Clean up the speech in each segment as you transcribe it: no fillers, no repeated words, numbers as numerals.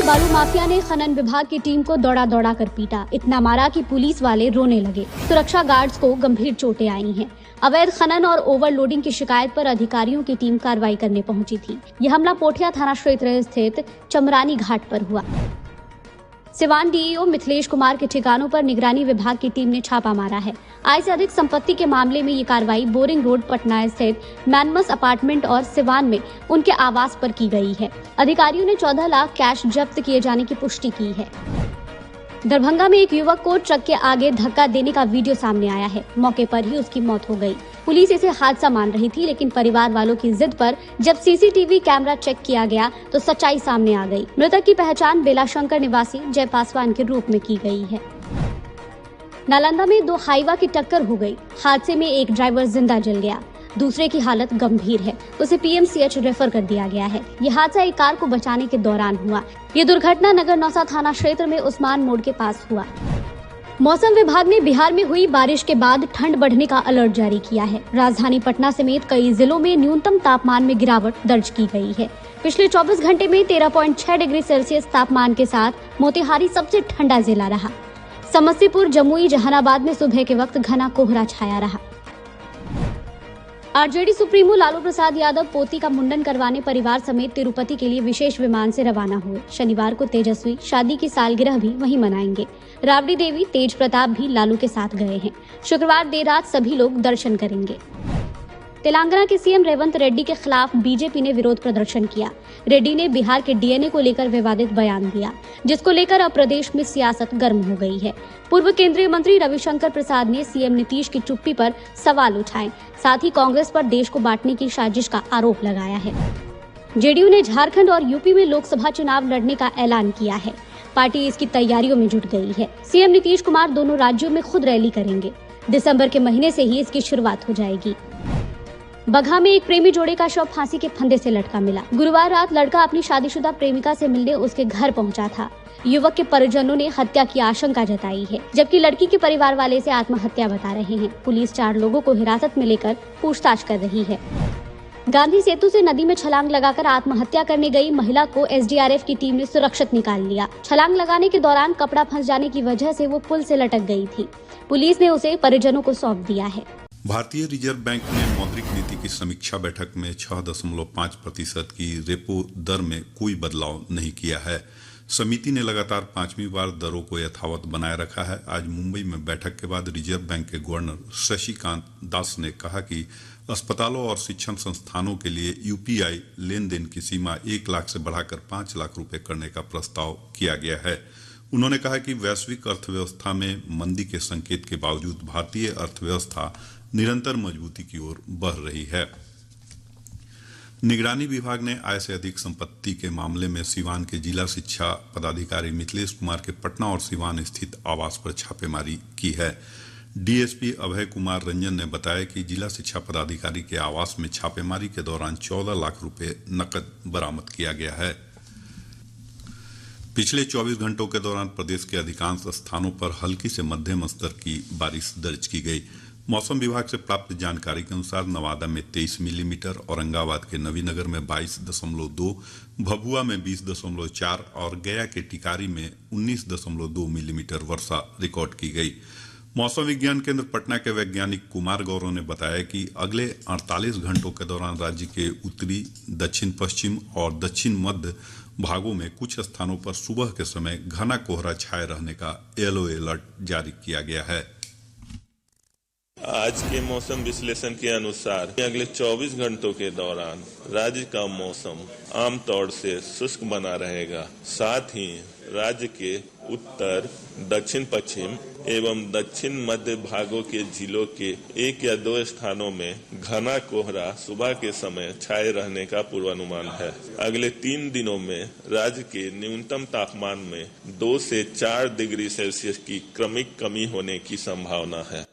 बालू माफिया ने खनन विभाग की टीम को दौड़ा दौड़ा कर पीटा। इतना मारा कि पुलिस वाले रोने लगे। सुरक्षा गार्ड्स को गंभीर चोटें आई हैं। अवैध खनन और ओवरलोडिंग की शिकायत पर अधिकारियों की टीम कार्रवाई करने पहुंची थी। यह हमला पोठिया थाना क्षेत्र स्थित चमरानी घाट पर हुआ। सिवान डीईओ मिथिलेश कुमार के ठिकानों पर निगरानी विभाग की टीम ने छापा मारा है। आय से अधिक संपत्ति के मामले में ये कार्रवाई बोरिंग रोड पटना स्थित मैनमस अपार्टमेंट और सिवान में उनके आवास पर की गई है। अधिकारियों ने 14 लाख कैश जब्त किए जाने की पुष्टि की है। दरभंगा में एक युवक को ट्रक के आगे धक्का देने का वीडियो सामने आया है। मौके पर ही उसकी मौत हो गई। पुलिस इसे हादसा मान रही थी, लेकिन परिवार वालों की जिद पर जब सीसीटीवी कैमरा चेक किया गया तो सच्चाई सामने आ गई। मृतक की पहचान बेलाशंकर निवासी जय पासवान के रूप में की गई है। नालंदा में 2 हाईवा की टक्कर हो गई। हादसे में एक ड्राइवर जिंदा जल गया, दूसरे की हालत गंभीर है। उसे पीएमसीएच रेफर कर दिया गया है। यह हादसा एक कार को बचाने के दौरान हुआ। ये दुर्घटना नगर नौसा थाना क्षेत्र में उस्मान मोड़ के पास हुआ। मौसम विभाग ने बिहार में हुई बारिश के बाद ठंड बढ़ने का अलर्ट जारी किया है। राजधानी पटना समेत कई जिलों में न्यूनतम तापमान में गिरावट दर्ज की गई है। पिछले 24 घंटे में 13.6 डिग्री सेल्सियस तापमान के साथ मोतिहारी सबसे ठंडा जिला रहा। समस्तीपुर, जमुई, जहानाबाद में सुबह के वक्त घना कोहरा छाया रहा। आरजेडी सुप्रीमो लालू प्रसाद यादव पोती का मुंडन करवाने परिवार समेत तिरुपति के लिए विशेष विमान से रवाना हुए। शनिवार को तेजस्वी शादी की सालगिरह भी वहीं मनाएंगे। राबड़ी देवी, तेज प्रताप भी लालू के साथ गए हैं। शुक्रवार देर रात सभी लोग दर्शन करेंगे। तेलंगाना के सीएम रेवंत रेड्डी के खिलाफ बीजेपी ने विरोध प्रदर्शन किया। रेड्डी ने बिहार के डीएनए को लेकर विवादित बयान दिया, जिसको लेकर अब प्रदेश में सियासत गर्म हो गई है। पूर्व केंद्रीय मंत्री रविशंकर प्रसाद ने सीएम नीतीश की चुप्पी पर सवाल उठाए। साथ ही कांग्रेस पर देश को बांटने की साजिश का आरोप लगाया है। जेडीयू ने झारखंड और यूपी में लोकसभा चुनाव लड़ने का ऐलान किया है। पार्टी इसकी तैयारियों में जुट गई है। सीएम नीतीश कुमार दोनों राज्यों में खुद रैली करेंगे। दिसंबर के महीने से ही इसकी शुरुआत हो जाएगी। बगहा में एक प्रेमी जोड़े का शव फांसी के फंदे से लटका मिला। गुरुवार रात लड़का अपनी शादीशुदा प्रेमिका से मिलने उसके घर पहुंचा था। युवक के परिजनों ने हत्या की आशंका जताई है, जबकि लड़की के परिवार वाले इसे आत्महत्या बता रहे हैं। पुलिस 4 लोगों को हिरासत में लेकर पूछताछ कर रही है। गांधी सेतु से नदी में छलांग लगाकर आत्महत्या करने गई महिला को एसडीआरएफ की टीम ने सुरक्षित निकाल लिया। छलांग लगाने के दौरान कपड़ा फंस जाने की वजह से वो पुल से लटक गई थी। पुलिस ने उसे परिजनों को सौंप दिया है। भारतीय रिजर्व बैंक ने मौद्रिक नीति की समीक्षा बैठक में 6.5% की रेपो दर में कोई बदलाव नहीं किया है। समिति ने लगातार 5वीं बार दरों को यथावत बनाए रखा है। आज मुंबई में बैठक के बाद रिजर्व बैंक के गवर्नर शशिकांत दास ने कहा कि अस्पतालों और शिक्षण संस्थानों के लिए यूपीआई लेन देन की सीमा 1 लाख से बढ़ाकर 5 लाख रुपए करने का प्रस्ताव किया गया है। उन्होंने कहा कि वैश्विक अर्थव्यवस्था में मंदी के संकेत के बावजूद भारतीय अर्थव्यवस्था निरंतर मजबूती की ओर बढ़ रही है। निगरानी विभाग ने आय से अधिक संपत्ति के मामले में सिवान के जिला शिक्षा पदाधिकारी मिथिलेश कुमार के पटना और सिवान स्थित आवास पर छापेमारी की है। डीएसपी अभय कुमार रंजन ने बताया कि जिला शिक्षा पदाधिकारी के आवास में छापेमारी के दौरान 14 लाख रुपए नकद बरामद किया गया है। पिछले 24 घंटों के दौरान प्रदेश के अधिकांश स्थानों पर हल्की से मध्यम स्तर की बारिश दर्ज की गई। मौसम विभाग से प्राप्त जानकारी के अनुसार नवादा में 23 मिलीमीटर, औरंगाबाद के नवीनगर में 22.2, भभुआ में 20.4 और गया के टिकारी में 19.2 मिलीमीटर वर्षा रिकॉर्ड की गई। मौसम विज्ञान केंद्र पटना के वैज्ञानिक कुमार गौरव ने बताया कि अगले 48 घंटों के दौरान राज्य के उत्तरी, दक्षिण पश्चिम और दक्षिण मध्य भागों में कुछ स्थानों पर सुबह के समय घना कोहरा छाए रहने का येलो अलर्ट जारी किया गया है। आज के मौसम विश्लेषण के अनुसार अगले 24 घंटों के दौरान राज्य का मौसम आमतौर से शुष्क बना रहेगा। साथ ही राज्य के उत्तर, दक्षिण पश्चिम एवं दक्षिण मध्य भागों के जिलों के 1 या 2 स्थानों में घना कोहरा सुबह के समय छाए रहने का पूर्वानुमान है। अगले 3 दिनों में राज्य के न्यूनतम तापमान में 2 से 4 डिग्री सेल्सियस की क्रमिक कमी होने की संभावना है।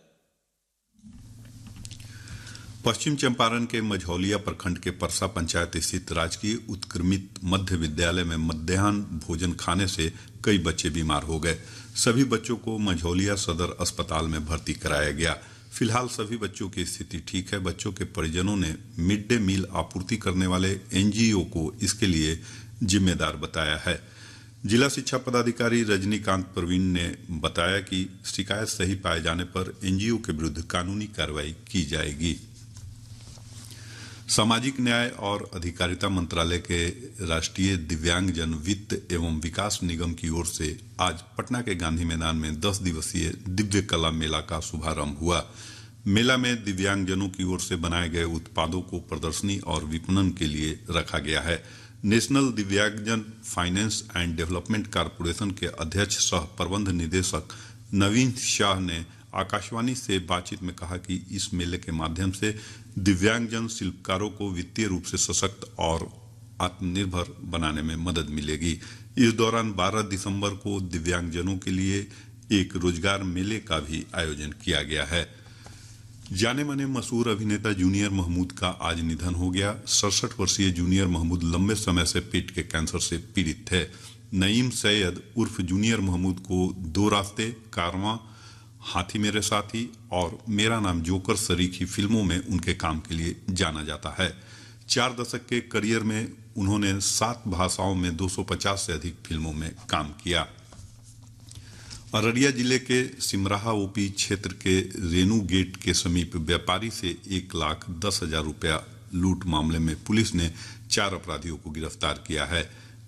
पश्चिम चंपारण के मझौलिया प्रखंड के परसा पंचायत स्थित राजकीय उत्क्रमित मध्य विद्यालय में मध्याह्न भोजन खाने से कई बच्चे बीमार हो गए। सभी बच्चों को मझौलिया सदर अस्पताल में भर्ती कराया गया। फिलहाल सभी बच्चों की स्थिति ठीक है। बच्चों के परिजनों ने मिड डे मील आपूर्ति करने वाले एनजीओ को इसके लिए जिम्मेदार बताया है। जिला शिक्षा पदाधिकारी रजनीकांत प्रवीण ने बताया कि शिकायत सही पाए जाने पर एनजीओ के विरुद्ध कानूनी कार्रवाई की जाएगी। सामाजिक न्याय और अधिकारिता मंत्रालय के राष्ट्रीय दिव्यांगजन वित्त एवं विकास निगम की ओर से आज पटना के गांधी मैदान में 10 दिवसीय दिव्य कला मेला का शुभारंभ हुआ। मेला में दिव्यांगजनों की ओर से बनाए गए उत्पादों को प्रदर्शनी और विपणन के लिए रखा गया है। नेशनल दिव्यांगजन फाइनेंस एंड डेवलपमेंट कारपोरेशन के अध्यक्ष सह प्रबंध निदेशक नवीन शाह ने आकाशवाणी से बातचीत में कहा कि इस मेले के माध्यम से दिव्यांगजन शिल्पकारों को वित्तीय रूप से सशक्त और आत्मनिर्भर बनाने में मदद मिलेगी। इस दौरान 12 दिसंबर को दिव्यांगजनों के लिए एक रोजगार मेले का भी आयोजन किया गया है। जाने माने मशहूर अभिनेता जूनियर महमूद का आज निधन हो गया। 67 वर्षीय जूनियर महमूद लंबे समय से पेट के कैंसर से पीड़ित थे। नईम सैयद उर्फ जूनियर महमूद को 2 रास्ते, कारवां, हाथी मेरे साथी और मेरा नाम जोकर सरीखी फिल्मों में उनके काम के लिए जाना जाता है। 4 दशक के करियर में उन्होंने 7 भाषाओं में 250 से अधिक फिल्मों में काम किया। अररिया जिले के सिमराहा ओपी क्षेत्र के रेनू गेट के समीप व्यापारी से 1,10,000 रुपया लूट मामले में पुलिस ने 4 अपराधियों को गिरफ्तार किया है।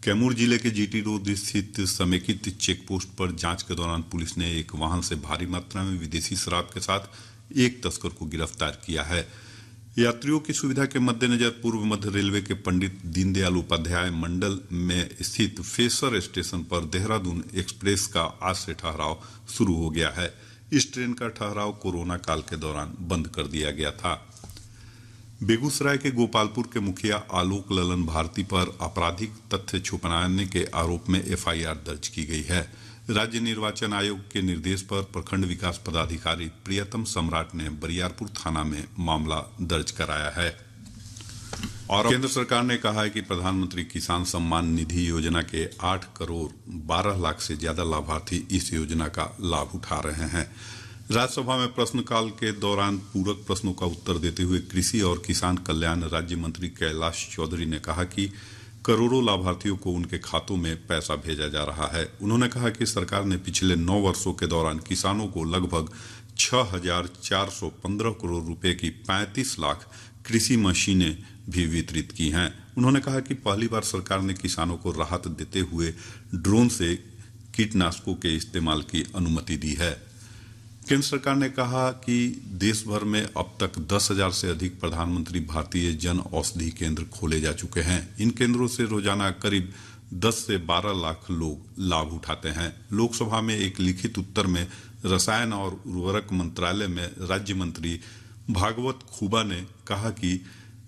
कैमूर जिले के जीटी रोड स्थित समेकित चेक पोस्ट पर जांच के दौरान पुलिस ने एक वाहन से भारी मात्रा में विदेशी शराब के साथ एक तस्कर को गिरफ्तार किया है। यात्रियों की सुविधा के मद्देनजर पूर्व मध्य रेलवे के पंडित दीनदयाल उपाध्याय मंडल में स्थित फेसर स्टेशन पर देहरादून एक्सप्रेस का आज से ठहराव शुरू हो गया है। इस ट्रेन का ठहराव कोरोना काल के दौरान बंद कर दिया गया था। बेगूसराय के गोपालपुर के मुखिया आलोक ललन भारती पर आपराधिक तथ्य छुपाने के आरोप में एफआईआर दर्ज की गई है। राज्य निर्वाचन आयोग के निर्देश पर प्रखंड विकास पदाधिकारी प्रियतम सम्राट ने बरियारपुर थाना में मामला दर्ज कराया है। और केंद्र सरकार ने कहा है कि प्रधानमंत्री किसान सम्मान निधि योजना के 8 करोड़ 12 लाख से ज्यादा लाभार्थी इस योजना का लाभ उठा रहे हैं। राज्यसभा में प्रश्नकाल के दौरान पूरक प्रश्नों का उत्तर देते हुए कृषि और किसान कल्याण राज्य मंत्री कैलाश चौधरी ने कहा कि करोड़ों लाभार्थियों को उनके खातों में पैसा भेजा जा रहा है। उन्होंने कहा कि सरकार ने पिछले 9 वर्षों के दौरान किसानों को लगभग 6,415 करोड़ रुपए की 35 लाख कृषि मशीनें भी वितरित की हैं। उन्होंने कहा कि पहली बार सरकार ने किसानों को राहत देते हुए ड्रोन से कीटनाशकों के इस्तेमाल की अनुमति दी है। केंद्र सरकार ने कहा कि देश भर में अब तक 10,000 से अधिक प्रधानमंत्री भारतीय जन औषधि केंद्र खोले जा चुके हैं। इन केंद्रों से रोजाना करीब 10 से 12 लाख लोग लाभ उठाते हैं। लोकसभा में एक लिखित उत्तर में रसायन और उर्वरक मंत्रालय में राज्य मंत्री भागवत खुबा ने कहा कि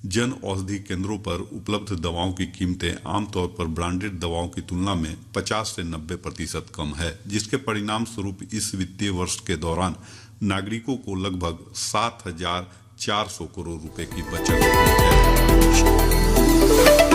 जन औषधि केंद्रों पर उपलब्ध दवाओं की कीमतें आमतौर पर ब्रांडेड दवाओं की तुलना में 50 से 90% कम है, जिसके परिणाम स्वरूप इस वित्तीय वर्ष के दौरान नागरिकों को लगभग 7,400 करोड़ रुपए की बचत हुई है।